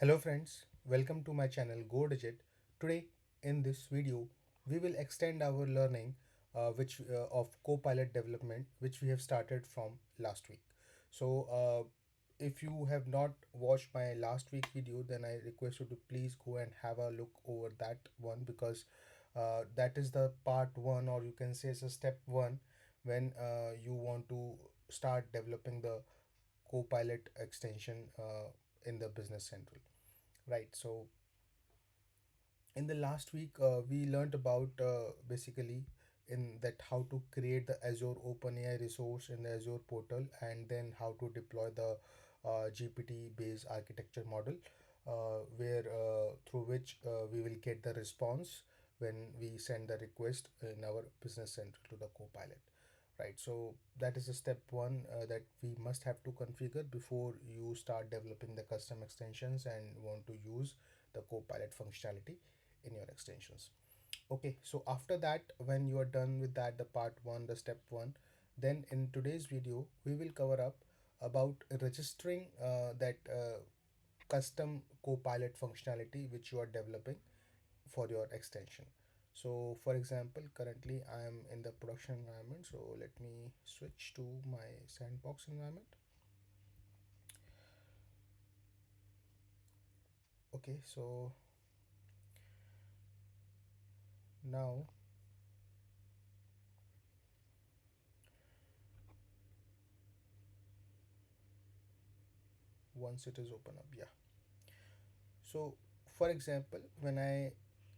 Hello friends, welcome to my channel Go Digit. Today in this video we will extend our learning which of Copilot development which we have started from last week. So if you have not watched my last week video, then I request you to please go and have a look over that one, because that is the part one, or you can say it's a step one when you want to start developing the Copilot extension in the Business Central. Right. So in the last week, we learned about basically in that how to create the Azure OpenAI resource in the Azure portal, and then how to deploy the GPT based architecture model, where through which we will get the response when we send the request in our Business Central to the Copilot. Right, so that is a step one that we must have to configure before you start developing the custom extensions and want to use the Copilot functionality in your extensions. Okay, so after that, when you are done with that, the part one, the step one, then in today's video we will cover up about registering that custom Copilot functionality which you are developing for your extension. So for example, currently I am in the production environment, so let me switch to my sandbox environment. Okay, so now once it is open up, yeah. So for example, when I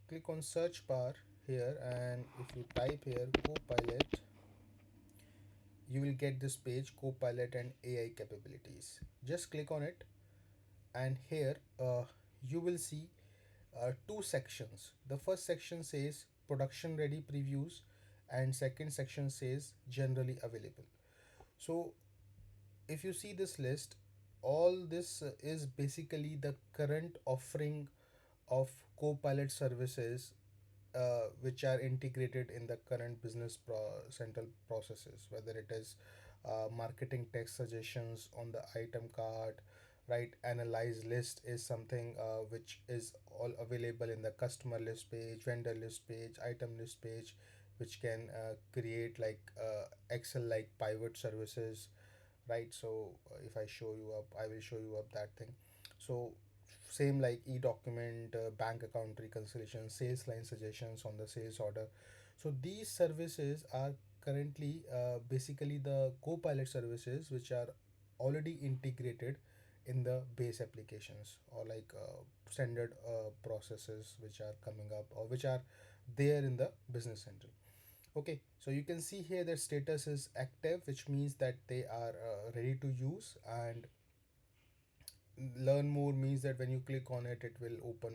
click on search bar here, and if you type here Copilot, you will get this page, Copilot and AI capabilities. Just click on it, and here you will see two sections. The first section says production ready previews, and second section says generally available. So if you see this list, all this is basically the current offering of Copilot services which are integrated in the current central processes, whether it is marketing text suggestions on the item card, right? Analyze list is something which is all available in the customer list page, vendor list page, item list page, which can create like Excel like pivot services, right? So if I show you up, I will show you up that thing. So same like e-document, bank account reconciliation, sales line suggestions on the sales order. So these services are currently basically the Copilot services which are already integrated in the base applications, or like standard processes which are coming up or which are there in the Business Central. Okay, so you can see here that status is active, which means that they are ready to use, and learn more means that when you click on it, it will open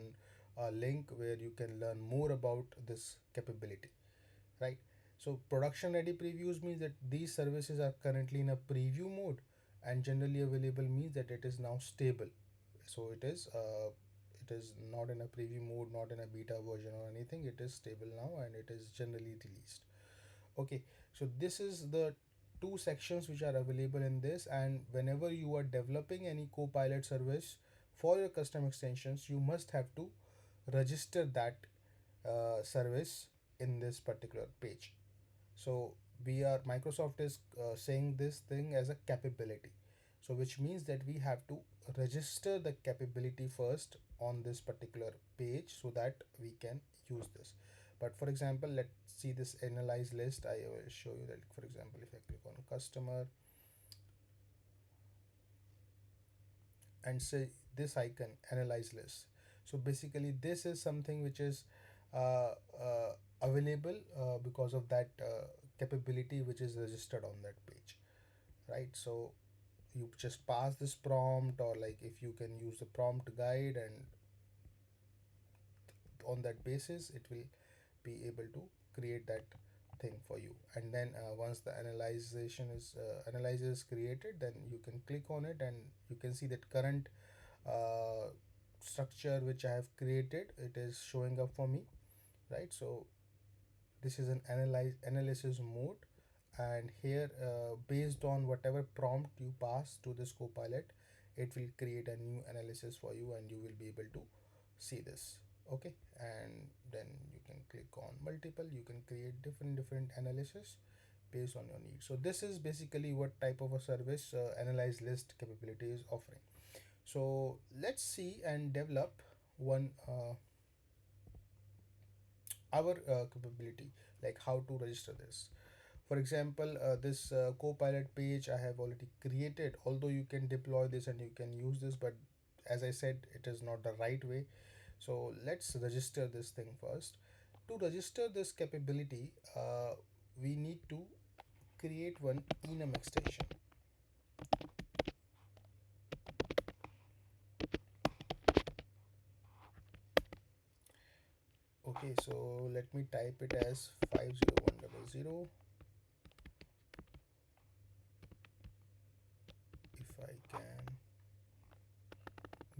a link where you can learn more about this capability, right? So production ready previews means that these services are currently in a preview mode, and generally available means that it is now stable. So it is not in a preview mode, not in a beta version or anything. It is stable now and it is generally released. Okay, so this is the two sections which are available in this, and whenever you are developing any Copilot service for your custom extensions, you must have to register that service in this particular page. So we are Microsoft is saying this thing as a capability, so which means that we have to register the capability first on this particular page so that we can use this. But for example, let's see this analyze list. I will show you that. For example, if I click on customer and say this icon analyze list, so basically this is something which is uh, uh, available because of that capability which is registered on that page, right? So you just pass this prompt, or like if you can use the prompt guide, and on that basis it will be able to create that thing for you. And then once the analyzer is created, then you can click on it and you can see that current uh, structure which I have created, it is showing up for me, right? So this is an analysis mode, and here based on whatever prompt you pass to this Copilot, it will create a new analysis for you and you will be able to see this. Okay, and then you can click on multiple, you can create different analysis based on your needs. So this is basically what type of a service analyze list capability is offering. So let's see and develop one our capability, like how to register this. For example, this Copilot page I have already created, although you can deploy this and you can use this, but as I said, it is not the right way. So let's register this thing first. To register this capability, we need to create one enum extension. Okay, so let me type it as 50100. If I can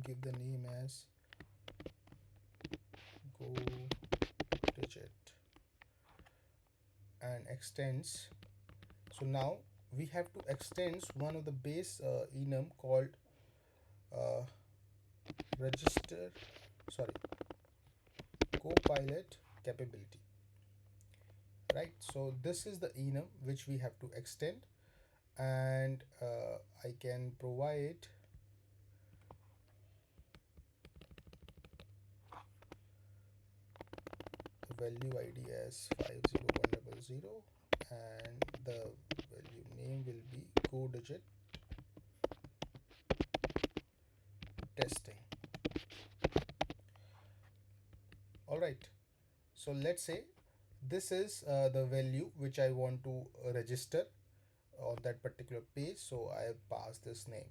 give the name as go digit and extends. So now we have to extend one of the base enum called uh, register, sorry, Copilot capability, right? So this is the enum which we have to extend, and I can provide the value ID as 50100, and the value name will be go digit testing. All right, so let's say this is the value which I want to register on that particular page, so I have passed this name.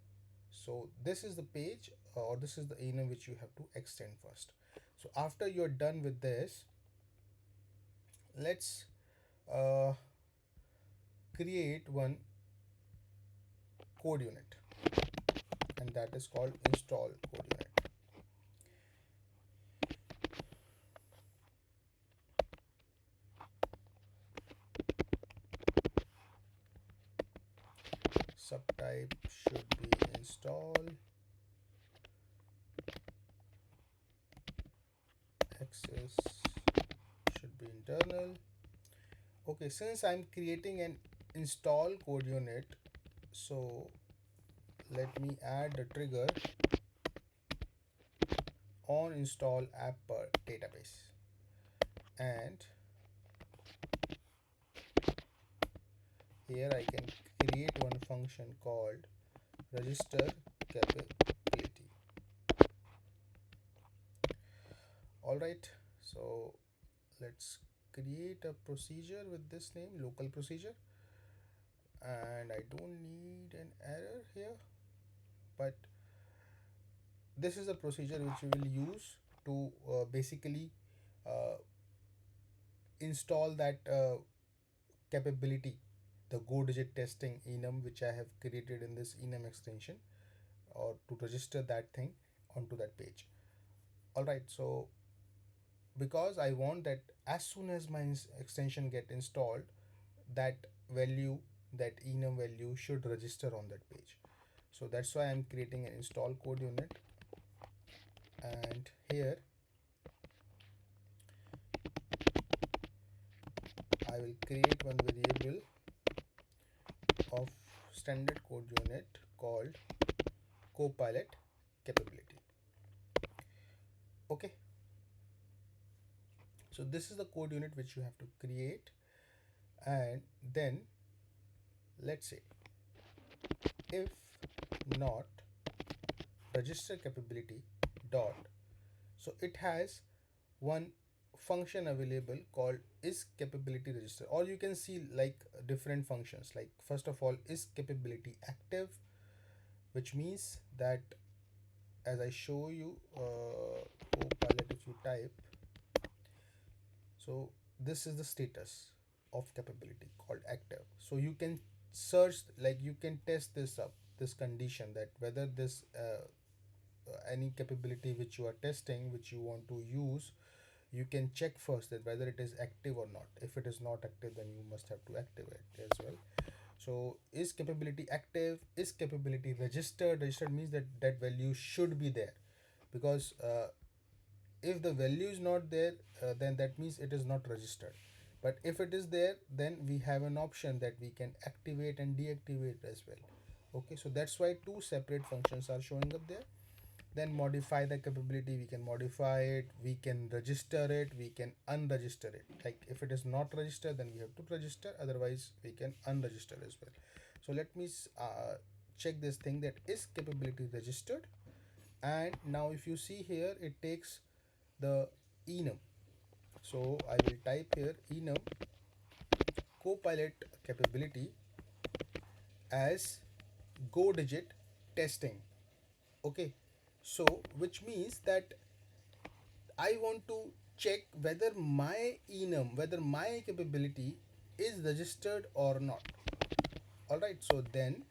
So this is the page, or this is the enum which you have to extend first. So after you're done with this, let's uh, create one code unit, and that is called install code unit. Subtype should be install, access should be internal. Okay, since I'm creating an install code unit, so let me add the trigger on install app per database, and here I can create one function called register capability. All right, so let's create a procedure with this name, local procedure, and I don't need an error here, but this is a procedure which we will use to basically uh, install that capability, the go digit testing enum which I have created in this enum extension, or to register that thing onto that page. All right, so because I want that as soon as my extension get installed, that value, that enum value should register on that page. So that's why I'm creating an install code unit, and here I will create one variable of standard code unit called Copilot capability. Okay, so this is the code unit which you have to create, and then let's say if not register capability dot, so it has one function available called is capability register, or you can see like different functions, like first of all is capability active, which means that as I show you Copilot, if you type, so this is the status of capability called active. So you can search, like you can test this up, this condition, that whether this any capability which you are testing, which you want to use, you can check first that whether it is active or not. If it is not active, then you must have to activate it as well. So is capability active? Is capability registered? Registered means that that value should be there, because if the value is not there, then that means it is not registered. But if it is there, then we have an option that we can activate and deactivate as well. Okay, so that's why two separate functions are showing up there. Then modify the capability, we can modify it, we can register it, we can unregister it. Like if it is not registered, then we have to register, otherwise we can unregister as well. So let me check this thing, that is capability registered. And now if you see here, it takes the enum. So I will type here enum copilot capability as go digit testing. Okay, so which means that I want to check whether my enum, whether my capability is registered or not. Alright, so then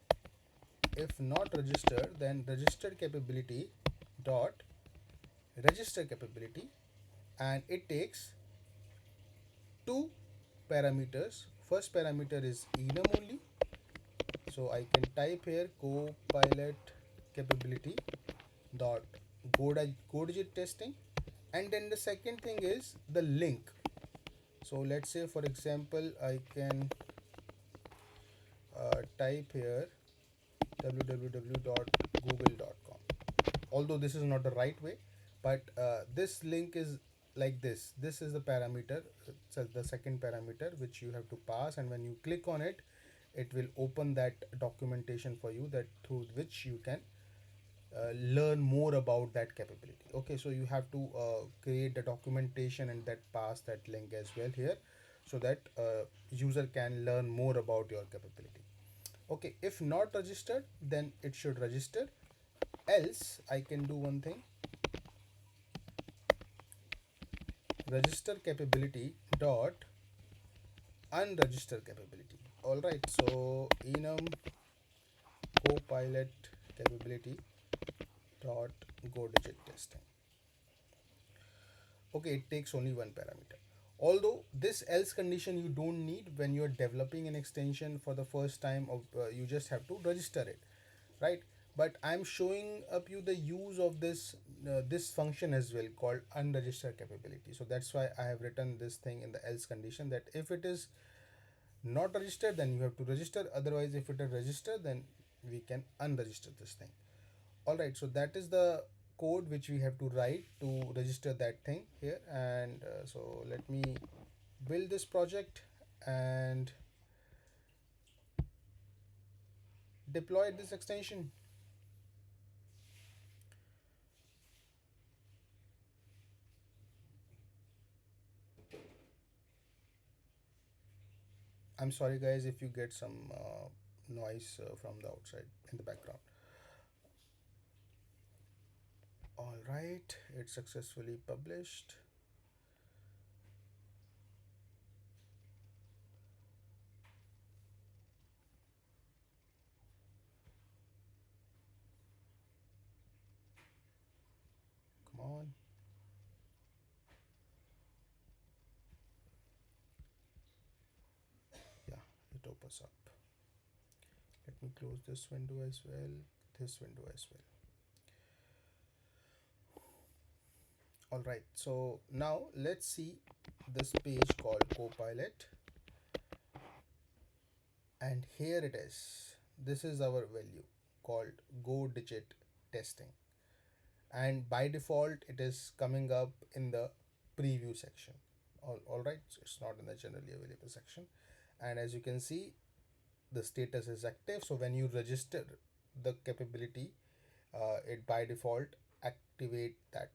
if not registered, then registered capability dot register capability, and it takes two parameters. First parameter is enum only, so I can type here copilot capability dot go digit testing, and then the second thing is the link. So let's say for example I can type here www.google.com, although this is not the right way, but this link is like this is the parameter, so the second parameter which you have to pass, and when you click on it, it will open that documentation for you, that through which you can learn more about that capability. Okay, so you have to create the documentation and that pass that link as well here, so that user can learn more about your capability. Okay, if not registered, then it should register. Else I can do one thing, register capability dot unregister capability. All right, so enum copilot capability dot go digit testing. Okay, it takes only one parameter. Although this else condition you don't need when you're developing an extension for the first time, of you just have to register it, right? But I'm showing up you the use of this function as well, called unregistered capability. So that's why I have written this thing in the else condition, that if it is not registered, then you have to register, otherwise if it is registered, then we can unregister this thing. All right, so that is the code which we have to write to register that thing here. And so let me build this project and deploy this extension. I'm sorry guys if you get some noise from the outside in the background. All right, it's successfully published. Come on. Yeah, it opens up. Let me close this window as well, this window as well. All right, so now let's see this page called Copilot, and here it is. This is our value called go digit testing, and by default it is coming up in the preview section. All right, so it's not in the generally available section. And as you can see, the status is active. So when you register the capability, it by default activate that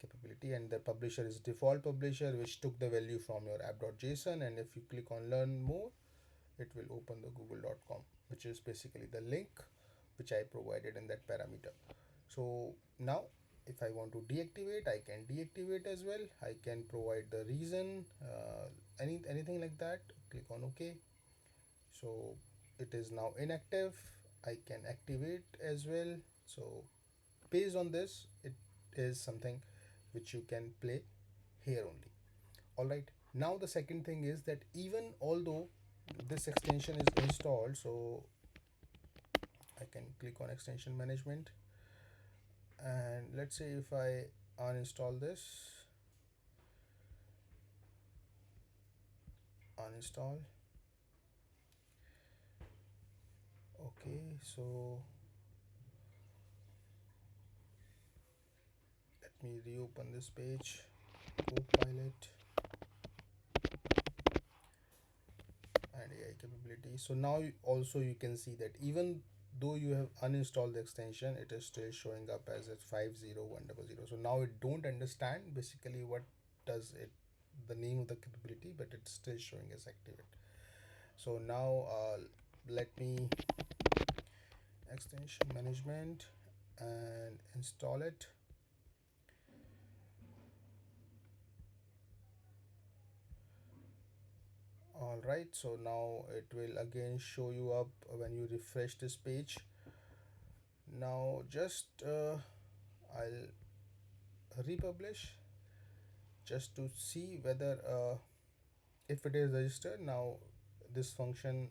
capability, and the publisher is default publisher, which took the value from your app.json. And if you click on learn more, it will open the google.com, which is basically the link which I provided in that parameter. So now if I want to deactivate, I can deactivate as well. I can provide the reason, anything like that. Click on OK. So it is now inactive. I can activate as well. So based on this, it is something which you can play here only. All right, now the second thing is that even although this extension is installed, so I can click on extension management, and let's say if I uninstall this, uninstall. Okay, so let me reopen this page, Copilot and AI capability. So now also you can see that even though you have uninstalled the extension, it is still showing up as a 50100. So now it don't understand basically what does it, the name of the capability, but it's still showing as activate. So now let me extension management and install it. All right, so now it will again show you up when you refresh this page. Now just I'll republish just to see whether if it is registered. Now this function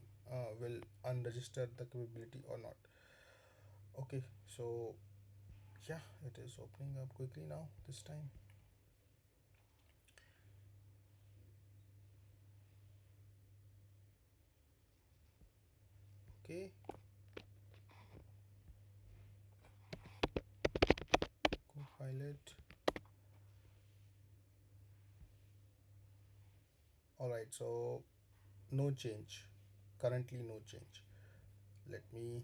will unregister the capability or not. Okay, so yeah, it is opening up quickly now this time. Okay, Copilot. All right, so no change, currently no change. Let me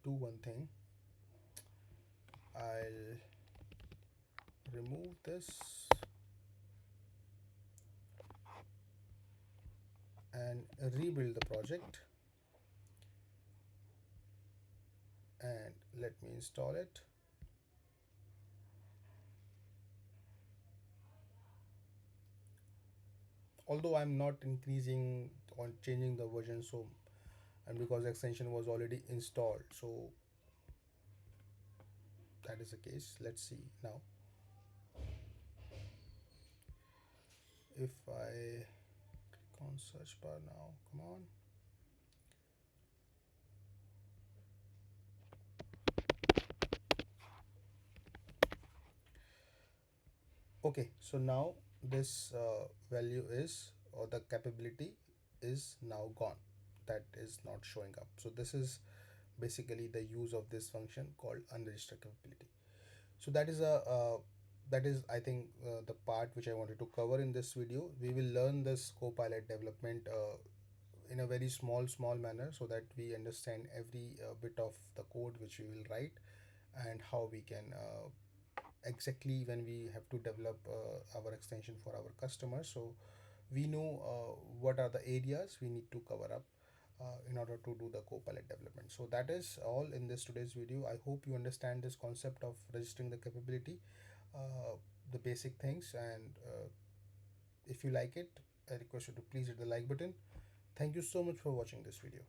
do one thing. I'll remove this and rebuild the project, and let me install it. Although I'm not increasing on changing the version, so and because the extension was already installed, so that is the case. Let's see now if I click on search bar now. Come on. Okay, so now this value is, or the capability is now gone. That is not showing up. So this is basically the use of this function called unregistered capability. So that is a that is, I think, the part which I wanted to cover in this video. We will learn this Copilot development in a very small manner, so that we understand every bit of the code which we will write, and how we can exactly when we have to develop our extension for our customers, so we know what are the areas we need to cover up in order to do the Copilot development. So that is all in this today's video. I hope you understand this concept of registering the capability, the basic things, and if you like it, I request you to please hit the like button. Thank you so much for watching this video.